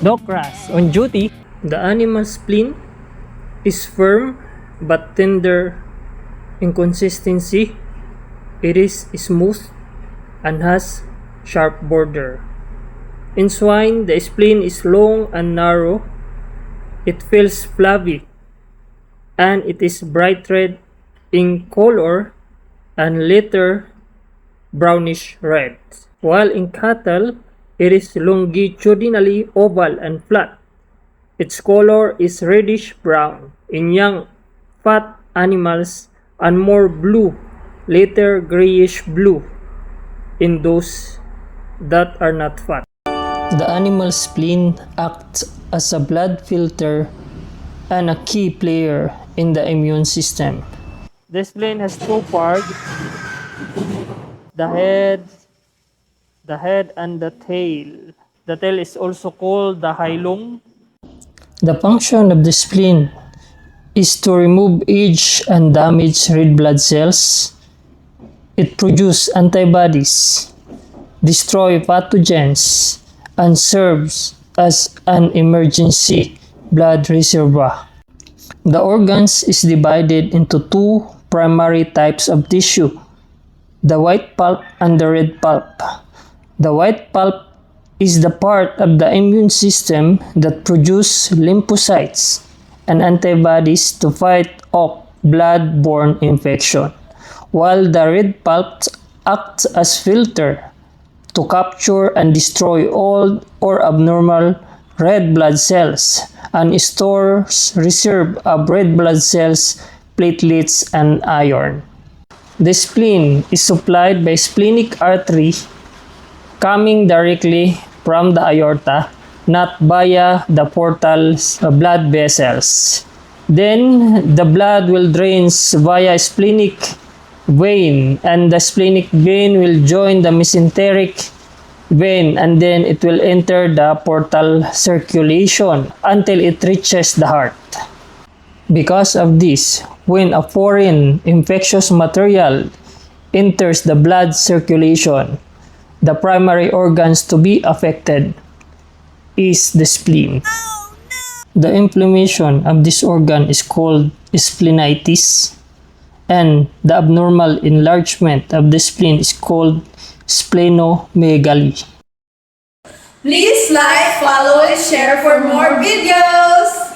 Docras on duty. The animal spleen is firm but tender in consistency. It is smooth and has sharp border. In swine, the spleen is long and narrow. It feels flabby and it is bright red in color and later brownish red. While in cattle, it is longitudinally oval and flat. Its color is reddish brown in young fat animals and more blue, later grayish blue in those that are not fat. The animal spleen acts as a blood filter and a key player in the immune system. The spleen has two parts, the head and the tail. The tail is also called the hilum. The function of the spleen is to remove aged and damaged red blood cells. It produces antibodies, destroy pathogens, and serves as an emergency blood reservoir. The organs is divided into two primary types of tissue, the white pulp and the red pulp. The white pulp is the part of the immune system that produces lymphocytes and antibodies to fight off blood-borne infection, while the red pulp acts as filter to capture and destroy old or abnormal red blood cells and stores reserve of red blood cells, platelets, and iron. The spleen is supplied by splenic artery coming directly from the aorta, not via the portal blood vessels. Then the blood will drain via splenic vein, and the splenic vein will join the mesenteric vein, and then it will enter the portal circulation until it reaches the heart. Because of this, when a foreign infectious material enters the blood circulation, the primary organs to be affected is the spleen. The inflammation of this organ is called splenitis, and the abnormal enlargement of the spleen is called splenomegaly. Please like, follow, and share for more videos!